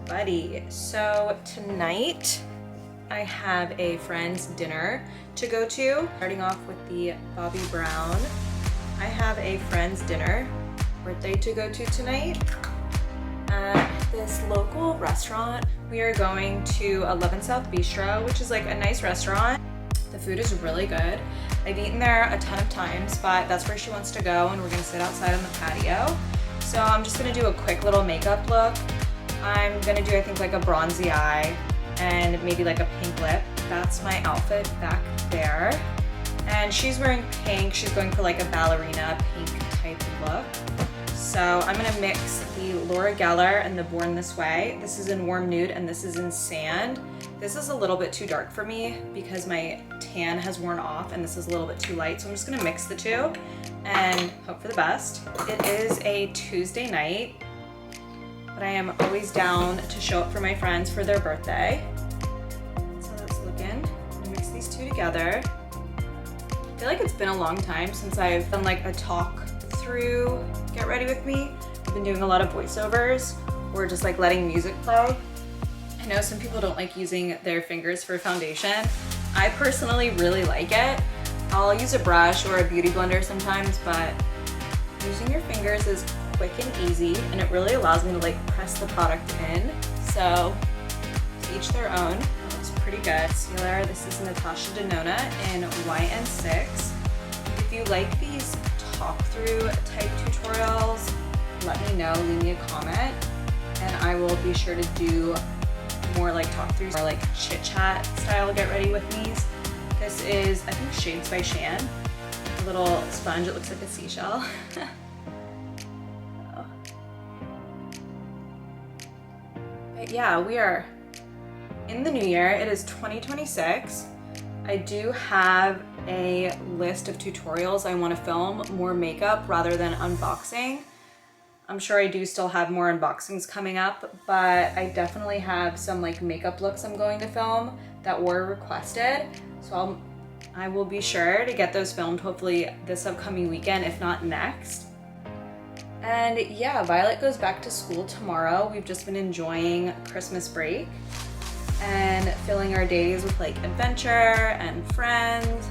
everybody. So tonight I have a friend's dinner to go to. Starting off with the Bobbi Brown. I have a friend's dinner birthday to go to tonight at this local restaurant. We are going to 11 South Bistro, which is like a nice restaurant. The food is really good. I've eaten there a ton of times, but that's where she wants to go, and we're gonna sit outside on the patio. So I'm just gonna do a quick little makeup look. I'm gonna do, I think, like a bronzy eye and maybe like a pink lip. That's my outfit back there. And she's wearing pink. She's going for like a ballerina pink type look. So I'm gonna mix the Laura Geller and the Born This Way. This is in warm nude and this is in sand. This is a little bit too dark for me because my tan has worn off and this is a little bit too light. So I'm just gonna mix the two and hope for the best. It is a Tuesday night, but I am always down to show up for my friends for their birthday. So that's looking. I'm gonna mix these two together. I feel like it's been a long time since I've done like a talk through Get Ready With Me. I've been doing a lot of voiceovers or just like letting music play. I know some people don't like using their fingers for foundation. I personally really like it. I'll use a brush or a beauty blender sometimes, but using your fingers is quick and easy, and it really allows me to like press the product in. So to each their own. It looks pretty good. GELLAR, this is NATASHA DENONA in YN6. If you like these talk-through type tutorials, let me know, leave me a comment, and I will be sure to do more like talk-throughs or like chit-chat style Get Ready With Me's. This is, I think, Shades by Shan. A little sponge, it looks like a seashell. Oh. But yeah, we are in the new year. It is 2026. I do have a list of tutorials I want to film, more makeup rather than unboxing. I'm sure I do still have more unboxings coming up, but I definitely have some like makeup looks I'm going to film that were requested. So I will be sure to get those filmed hopefully this upcoming weekend, if not next. And yeah, Violet goes back to school tomorrow. We've just been enjoying Christmas break and filling our days with like adventure and friends.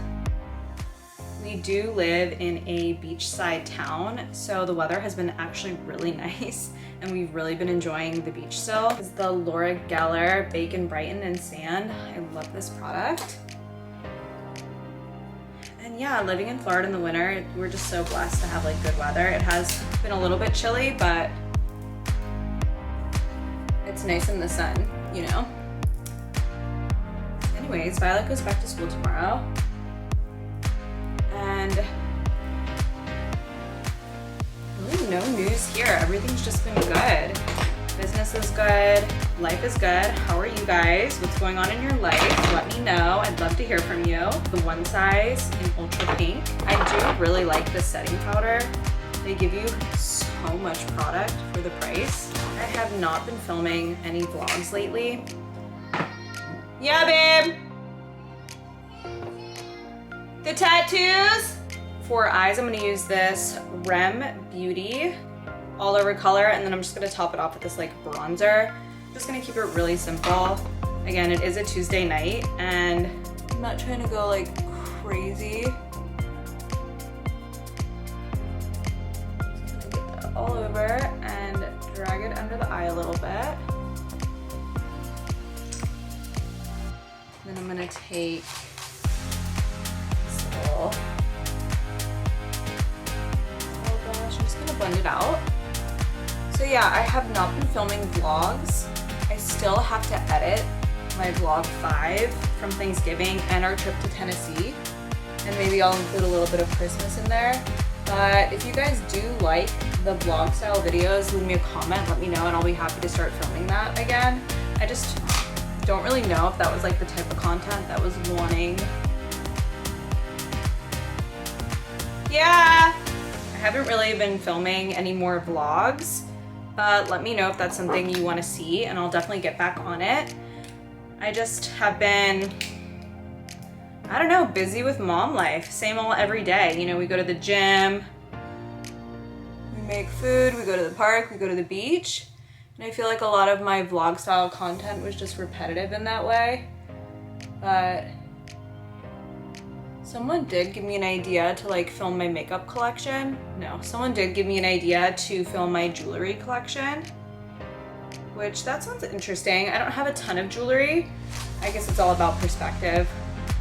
We do live in a beachside town, so the weather has been actually really nice and we've really been enjoying the beach still. This is the Laura Geller Bacon Brighten in Sand. I love this product. And yeah, living in Florida in the winter, we're just so blessed to have like good weather. It has been a little bit chilly, but it's nice in the sun, you know? Anyways, Violet goes back to school tomorrow. And really no news here. Everything's just been good. Business is good. Life is good. How are you guys? What's going on in your life? Let me know. I'd love to hear from you. The one size in ultra pink. I do really like this setting powder. They give you so much product for the price. I have not been filming any vlogs lately. Yeah, babe. The tattoos. For eyes, I'm gonna use this Rem Beauty all over color, and then I'm just gonna top it off with this like bronzer. I'm just gonna keep it really simple. Again, it is a Tuesday night and I'm not trying to go like crazy. Just gonna get that all over and drag it under the eye a little bit. Then I'm gonna take this little, oh gosh, I'm just gonna blend it out. So yeah, I have not been filming vlogs. I still have to edit my vlog 5 from Thanksgiving and our trip to Tennessee. And maybe I'll include a little bit of Christmas in there. But if you guys do like the vlog style videos, leave me a comment, let me know, and I'll be happy to start filming that again. I just don't really know if that was like the type of content that was wanting. Yeah, I haven't really been filming any more vlogs, but let me know if that's something you want to see and I'll definitely get back on it. I just have been, I don't know, busy with mom life. Same old every day. You know, we go to the gym, we make food, we go to the park, we go to the beach. And I feel like a lot of my vlog style content was just repetitive in that way. But someone did give me an idea to like film my makeup collection. No, someone did give me an idea to film my jewelry collection, which that sounds interesting. I don't have a ton of jewelry. I guess it's all about perspective.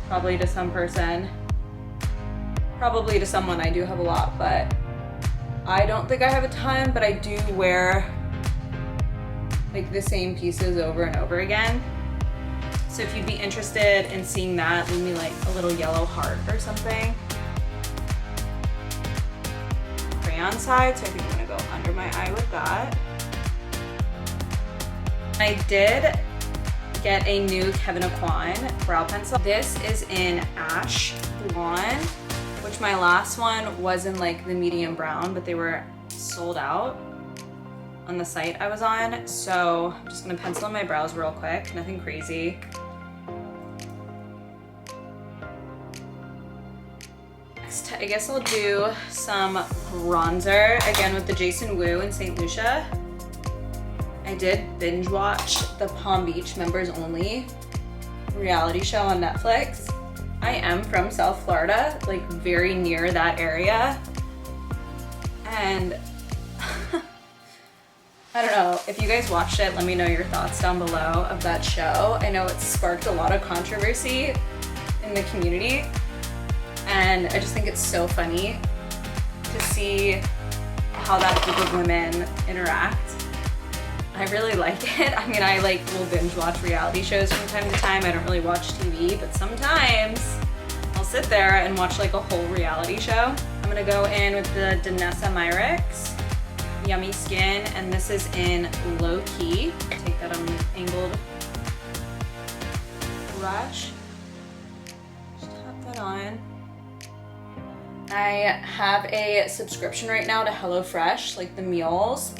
Probably to some person, probably to someone I do have a lot, but I don't think I have a ton, but I do wear like the same pieces over and over again. So if you'd be interested in seeing that, leave me like a little yellow heart or something. Crayon side, so I think I'm gonna go under my eye with that. I did get a new Kevyn Aucoin brow pencil. This is in Ash Blonde, which my last one was in like the medium brown, but they were sold out on the site I was on. So I'm just gonna pencil in my brows real quick, nothing crazy. Next, I guess I'll do some bronzer, again with the Jason Wu in St. Lucia. I did binge watch the Palm Beach Members Only reality show on Netflix. I am from South Florida, like very near that area. And I don't know, if you guys watched it, let me know your thoughts down below of that show. I know it sparked a lot of controversy in the community, and I just think it's so funny to see how that group of women interact. I really like it. I mean, I like will binge watch reality shows from time to time. I don't really watch TV, but sometimes I'll sit there and watch like a whole reality show. I'm gonna go in with the DENONA Myricks Yummy Skin, and this is in Low Key. Take that on an angled brush. Just tap that on. I have a subscription right now to HelloFresh, like the meals.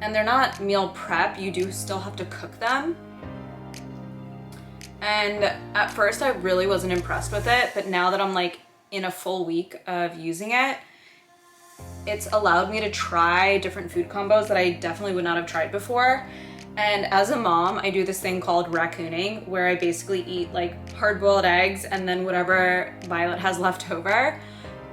And they're not meal prep, you do still have to cook them. And at first I really wasn't impressed with it, but now that I'm like in a full week of using it, it's allowed me to try different food combos that I definitely would not have tried before. And as a mom, I do this thing called raccooning, where I basically eat like hard-boiled eggs and then whatever Violet has left over.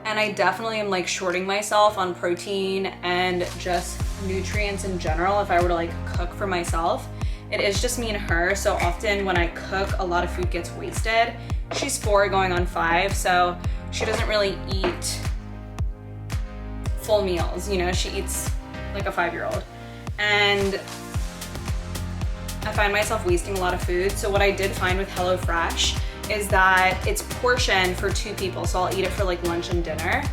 And I definitely am like shorting myself on protein and just nutrients in general if I were to like cook for myself. It is just me and her, so often when I cook, a lot of food gets wasted. She's 4 going on 5, so she doesn't really eat full meals, you know, she eats like a 5-year-old. And I find myself wasting a lot of food. So what I did find with HelloFresh is that it's portioned for 2 people, so I'll eat it for like lunch and dinner.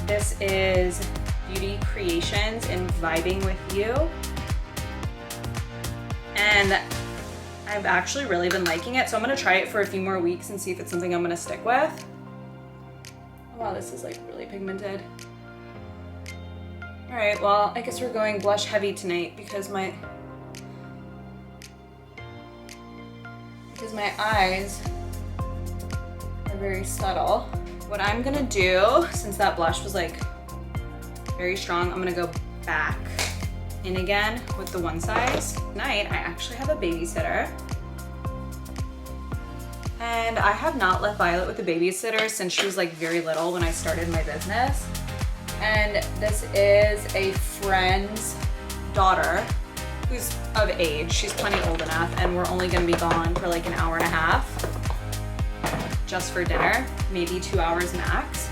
This is Beauty Creations and Vibing With You. And I've actually really been liking it, so I'm gonna try it for a few more weeks and see if it's something I'm gonna stick with. Oh, wow, this is like really pigmented. All right, well, I guess we're going blush heavy tonight because my eyes are very subtle. What I'm gonna do, since that blush was like very strong, I'm gonna go back in again with the one size. Tonight, I actually have a babysitter. And I have not left Violet with a babysitter since she was like very little when I started my business. And this is a friend's daughter who's of age. She's plenty old enough, and we're only gonna be gone for like an hour and a half just for dinner, maybe 2 hours max.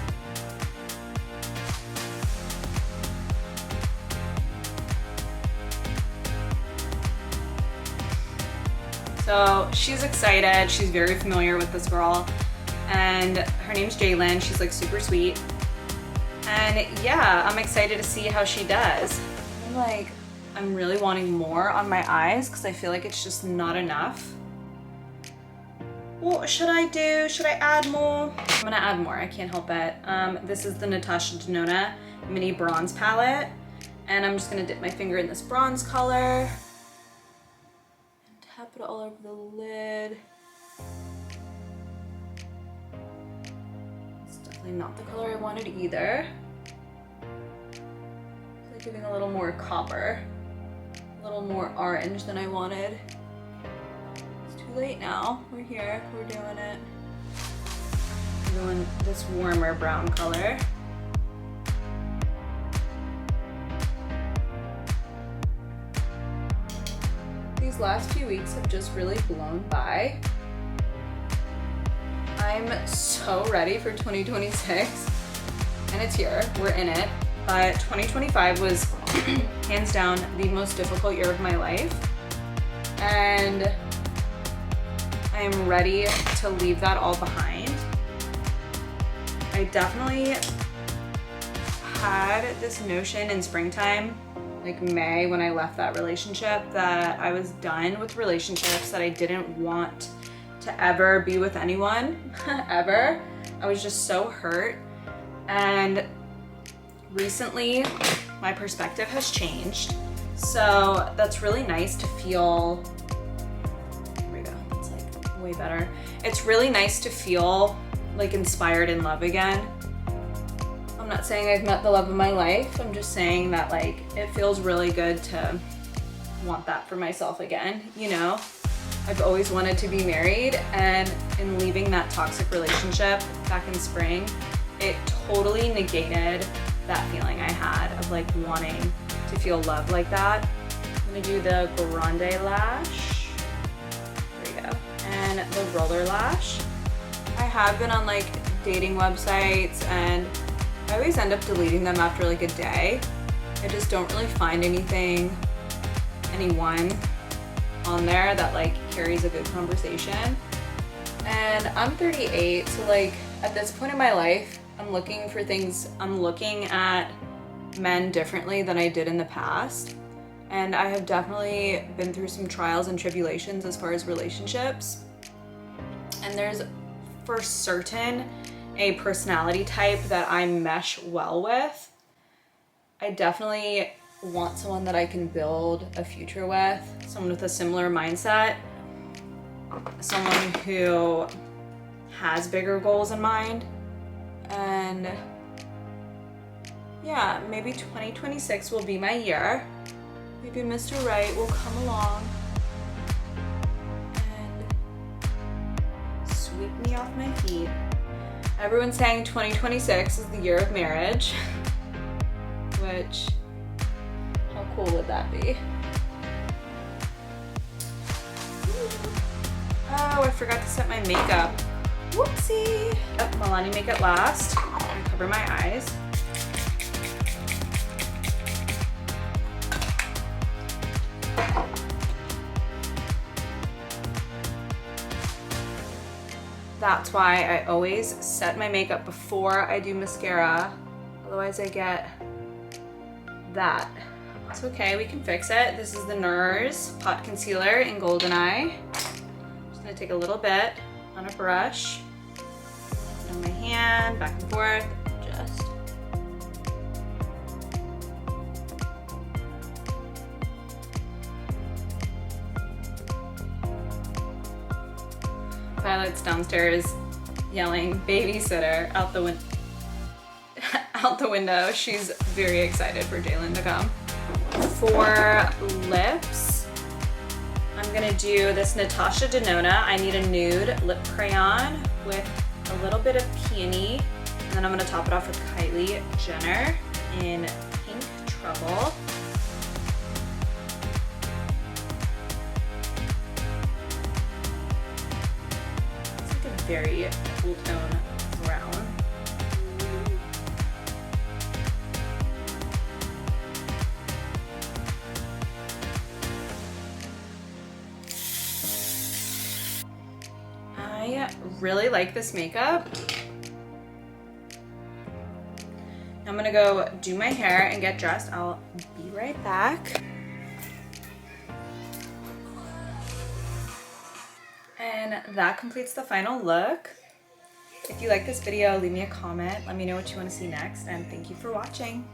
So she's excited. She's very familiar with this girl, and her name's Jalen. She's like super sweet. And yeah, I'm excited to see how she does. I'm really wanting more on my eyes because I feel like it's just not enough. What should I do? Should I add more? I'm gonna add more, I can't help it. This is the NATASHA DENONA Mini Bronze Palette. And I'm just gonna dip my finger in this bronze color and tap it all over the lid. It's definitely not the color I wanted either. It's like giving a little more copper a little more orange than I wanted. It's too late now. We're here, we're doing it. We're doing this warmer brown color. These last few weeks have just really blown by. I'm so ready for 2026, and it's here, we're in it. But 2025 was hands down the most difficult year of my life, and I am ready to leave that all behind. I definitely had this notion in springtime, like May, when I left that relationship, that I was done with relationships, that I didn't want to ever be with anyone, ever. I was just so hurt. And recently, my perspective has changed. So that's really nice to feel, there we go, it's like way better. It's really nice to feel like inspired in love again. I'm not saying I've met the love of my life. I'm just saying that like, it feels really good to want that for myself again, you know? I've always wanted to be married, and in leaving that toxic relationship back in spring, it totally negated that feeling I had of like wanting to feel love like that. I'm gonna do the grande lash, there we go, and the roller lash. I have been on like dating websites, and I always end up deleting them after like a day. I just don't really find anyone on there that like carries a good conversation. And I'm 38, so like at this point in my life, I'm looking at men differently than I did in the past. And I have definitely been through some trials and tribulations as far as relationships. And there's for certain a personality type that I mesh well with. I definitely want someone that I can build a future with, someone with a similar mindset, someone who has bigger goals in mind. And yeah, maybe 2026 will be my year. Maybe Mr. Right will come along and sweep me off my feet. Everyone's saying 2026 is the year of marriage, which, how cool would that be? Oh, I forgot to set my makeup. Whoopsie. Oh, well, let me make it last. I'm gonna cover my eyes. That's why I always set my makeup before I do mascara. Otherwise I get that. It's okay, we can fix it. This is the NARS Pot Concealer in Golden Eye. Just gonna take a little bit on a brush, on my hand, back and forth, just. Violet's downstairs yelling babysitter out the window. She's very excited for Jalen to come. For lips, I'm gonna do this Natasha Denona. I need a nude lip crayon with a little bit of peony, and then I'm gonna top it off with Kylie Jenner in Pink Trouble. Very cool tone brown. I really like this makeup. I'm gonna go do my hair and get dressed. I'll be right back. And that completes the final look. If you like this video, leave me a comment. Let me know what you want to see next, and thank you for watching.